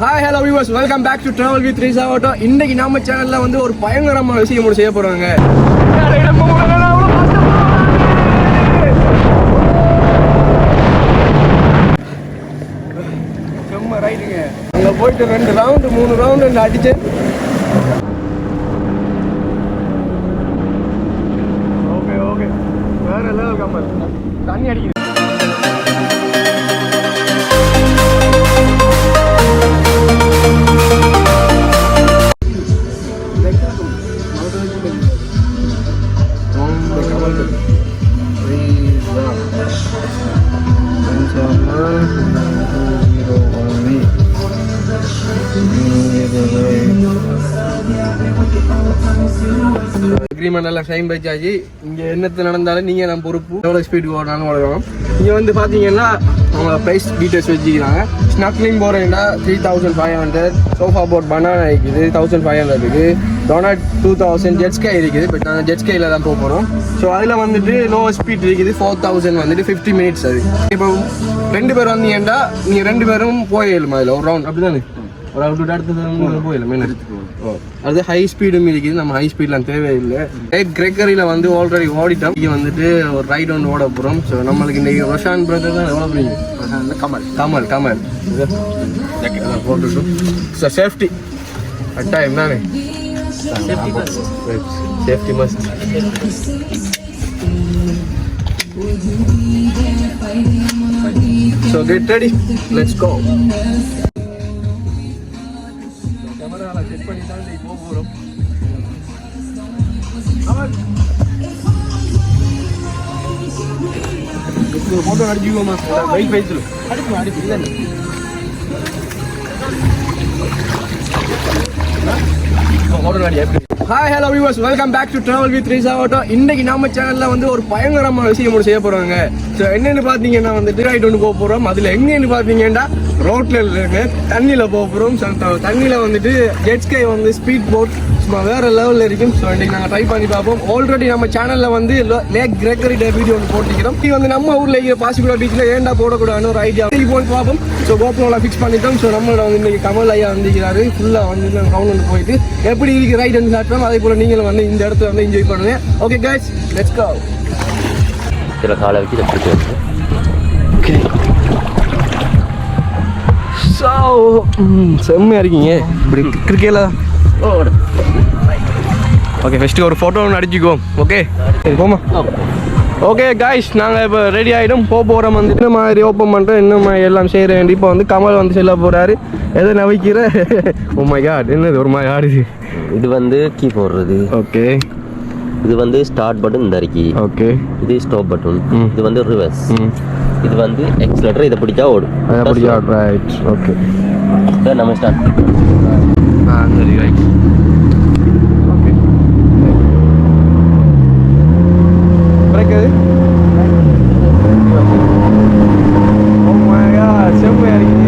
Hi hello viewers, welcome back to travel with Risa auto. இன்னைக்கு நம்ம சேனல்ல வந்து ஒரு பயங்கரமான விஷயம் ஒன்று செய்ய போறாங்க. செம்ம ரைடுங்க. அங்க போயிட்டு 2 ரவுண்டு 3 ரவுண்டு அடிச்சேன். ஓகே ஓகே, வேற லெவல் கம்பல். தண்ணி அடிக்குது. அக்ரிமெண்ட் எல்லாம் சைன் பச்சாச்சு. இங்கே என்னத்து நடந்தாலும் நீங்கள் நம்ம பொறுப்பு. எவ்வளோ ஸ்பீடு ஓடனாலும் ஓடணும். இங்கே வந்து பார்த்தீங்கன்னா அவங்க ப்ரைஸ் டீட்டெயில்ஸ் வச்சுக்கிறாங்க. ஸ்னக்லிங் போகிறீங்கன்னா 3500, சோஃபா போட் பனானா இருக்குது 1500 இருக்குது, டொனாட் 2000, ஜெட்ஸ்கை இருக்குது. பட் நாங்கள் ஜெட்ஸ்கையில் தான் போக போகிறோம். ஸோ அதில் வந்துட்டு லோ ஸ்பீட் இருக்குது 4000 வந்துட்டு 50 minutes. அது இப்போ 2 பேர் வந்தீங்கன்னா நீங்கள் 2 பேரும் போயிடலாம். அதில் ஒரு ரவுண்ட் அப்படி தானே ஒரு ரவுண்ட் அடுத்து போயிடலாம். மெயின் அது ஹை ஸ்பீடும் இருக்குது. நம்ம ஹை ஸ்பீட்லாம் தேவையில்லை. கிரெக்கரியில் வந்து ஆல்ரெடி ஓடிட்டோம். இங்கே வந்துட்டு ஒரு ரைட் ஒன்று ஓட போகிறோம். ஸோ நம்மளுக்கு இன்றைக்கி ரொஷான் பிரதர் தான் எவ்வளோ போகிறீங்க? கமல் போட்டுட்டோம். ஸோ சேஃப்டி கட்டாயம் தானே, safety must. So get ready, let's go. கேமரால செட் பண்ணி தான் இப்போ போறோம். இது போட்டோ அடிச்சுக்கோமா, பைக் பைக்ல அடிச்சு இல்ல போட்டோ அடி. Hi hello viewers, welcome back to travel with Risa auto. இன்னைக்கு நம்ம சேனல்ல வந்து ஒரு பயங்கரமான விஷயம் ஒன்று செய்ய போறாங்க. ஸோ என்னன்னு பார்த்தீங்கன்னா வந்துட்டு ரைட் ஒன்று போக போறோம். அதுல எங்கன்னு பார்த்தீங்கன்னா ரோட்ல இருக்கு, தண்ணியில போக போறோம். தண்ணியில வந்துட்டு ஜெட்ஸ்கை வந்து ஸ்பீட் போட் சும்மா வேற லெவலில் இருக்கும். ஸோ இன்னைக்கு நாங்கள் ட்ரை பண்ணி பார்ப்போம். ஆல்ரெடி நம்ம சேனல்ல வந்து லேக் கிரெக்கரி டே வீடியோ ஒன்று போட்டுக்கிறோம். இது வந்து நம்ம ஊர்ல இருக்கிற பாசிக்குடா பீச்ல ஏண்டா போடக்கூடாதுன்னு ஒரு ஐடியா போய் பார்ப்போம். ஸோ கோப்ரோல ஃபிக்ஸ் பண்ணிட்டோம். ஸோ நம்மளோட வந்து இன்னைக்கு கமல் ஐயா வந்துக்கிறாரு. ஃபுல்லா வந்து ரவுண்ட் ஒன்று போயிட்டு எப்படி இருக்கு ரைட் வந்து காட்டுறோம். அதே போல நீங்களும் வந்து இந்த இடத்துல வந்து என்ஜாய் பண்ணுங்க. Okay guys, let's go. சில காலை வச்சு எப்படி ஓகே, ஸோ செம்மையாக இருக்கீங்க இப்படி கிரிக்கெட்டில். ஓகே, ஃபஸ்ட்டு ஒரு ஃபோட்டோ ஒன்று அடிச்சுக்குவோம். ஓகே போமா. ஓகே காய்ஸ், நாங்கள் இப்போ ரெடி ஆகிடும். போகிறோம். வந்து என்ன மாதிரி ஓப்பன் பண்ணுறோம், என்ன மாதிரி எல்லாம் செய்ய வேண்டி. இப்போ வந்து கமல் வந்து செல்ல போகிறாரு. எதை நவிக்கிற ஓ மை காட், என்னது ஒரு மாதிரி ஆடுது. இது வந்து கீ போடுறது. ஓகே, இது வந்து ஸ்டார்ட் பட்டன் இந்த இருக்கு. ஓகே, இது ஸ்டாப் பட்டன். இது வந்து ரிவர்ஸ். இது வந்து எக்ஸலரேட்டர். இதை பிடிச்சா ஓடும். அதை பிடிச்சா ரைட். ஓகே, நம்ம ஸ்டார்ட். சரி ரைட். ஓகே, பிரேக் அது. ஓ மை காட், செம்மையாக இருக்கீங்க.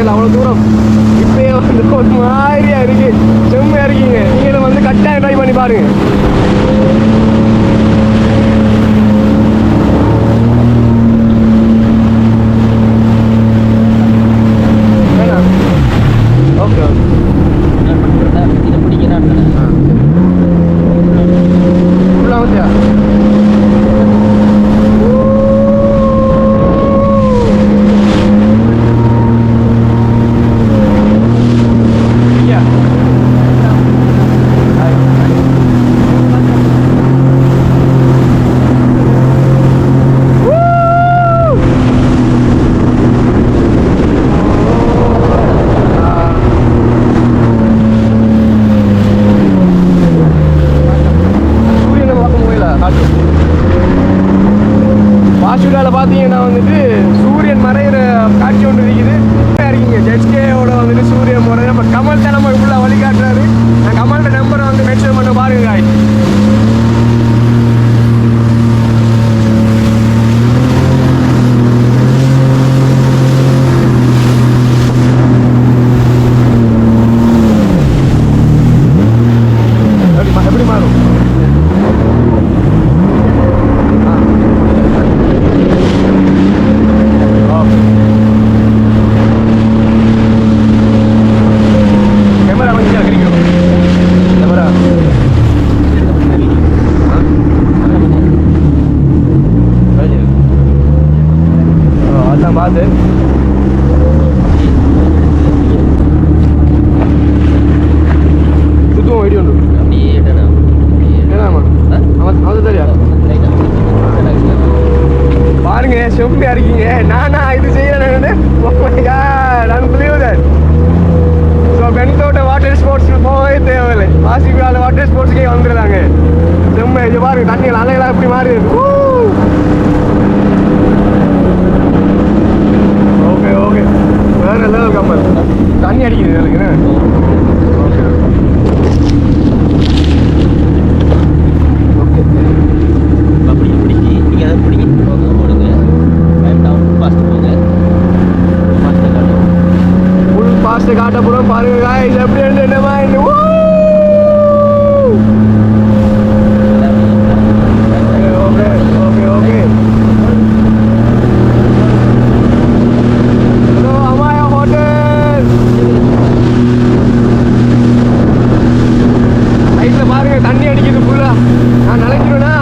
இல்லை அவ்வளோ தூரம். இப்பயே வந்து ஒரு மாதிரியா இருக்கு, செம்மையா இருக்கீங்க. நீங்களும் வந்து கட்டாயம் ட்ரை பண்ணி பாருங்க. ஓகே இதை பிடிக்கிறான் ஃபுல்லாக வந்துயா பாசுடாவில் பார்த்தீங்கன்னா வந்துட்டு சூரியன் மறைகிற காட்சி ஒன்று இருக்குது. இருக்கீங்க ஜெட்ஸ்கேயோட வந்துட்டு சூரியன் மறைகிற நம்ம கமல் தலைமை ஃபுல்லாக வழிகாட்டுறாரு. நான் கமலோட நம்பரை வந்து மென்ஷன் பண்ண பாருங்க. எப்படி மாறும்? கேமரா கொஞ்சம் கிடைக்கும். கேமரா அதான் பார்த்து சுத்தம் ஐடியா உண்டு. பாருங்க செம்மையா இருக்கீங்க. நானா இது செய்யறேன்னு பெண்தோட்ட வாட்டர் ஸ்போர்ட்ஸ் போகவே தேவையில்லை. பாசிக்குடால வாட்டர் ஸ்போர்ட்ஸ்க்கே வந்துடுறாங்க. செம்ம இது பாருங்க, தண்ணிகள் அலைகளா எப்படி மாறி இருக்கு. ஓகே ஓகே, வேற லெவல் கம்மல். தண்ணி அடிக்குது எனக்கு. காட்டப்புறம் பாருங்க guys, எப்படி இருந்து என்னமா okay okay okay. Hello Amaya hotel. ரைட்ல பாருங்க தண்ணி அடிக்குது ஃபுல்லா. நான் நினைக்கிறேன்னா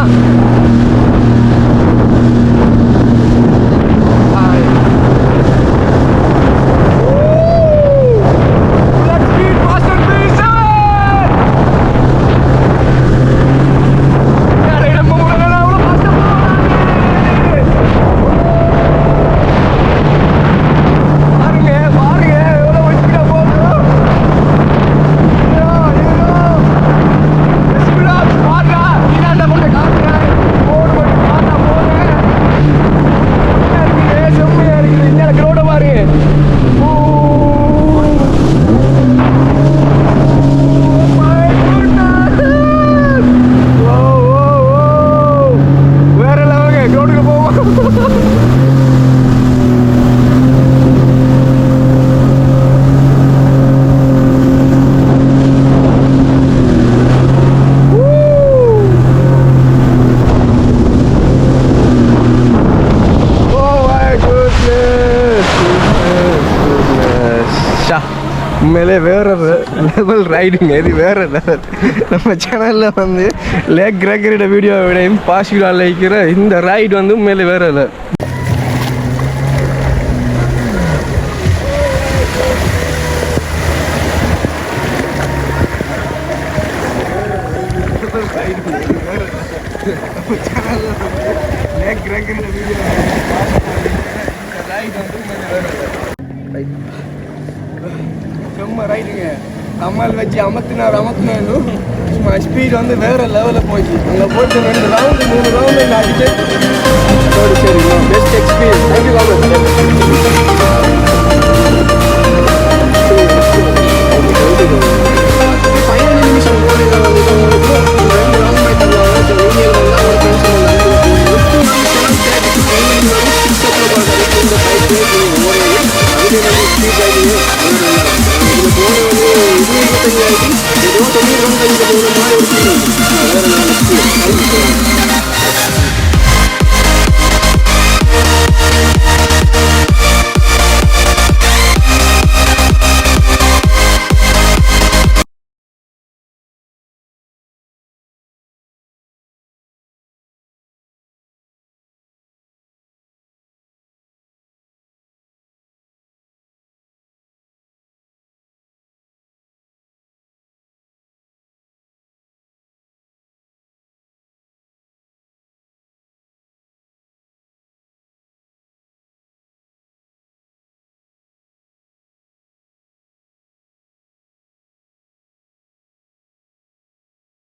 உண்மையிலே வேற லெவல் ரைடுங்க. இது வேற லெவல். நம்ம சேனலில் வந்து லேக் கிரகரியோட வீடியோவை விடையும் பாசிக்குடாவில் இருக்கிற இந்த ரைடு வந்து உண்மையிலே வேற லெவல். லேக் கிரகரியோட வீடியோ ரைடு வந்து உண்மையிலே வேற லெவல். செம்ம ரைடுங்க. கம்மல் வச்சு அமர்த்தினாரு. சும்மா ஸ்பீட் வந்து வேற லெவலில் போச்சு. அங்கே போயிட்டு 2 ரவுண்டு 3 ரவுண்டு இங்கே அடிச்சு சரிங்களா. Best experience. தேங்க்யூ கம்மல். ஃபைனல் நிமிஷம் போனீங்க வந்து 2 ரவுண்ட் போய் தருவாங்க. இந்த இதில் போன வந்து 25,000 ஏதோ 95 போன மாதிரி ஒரு ஃபீல் வேறு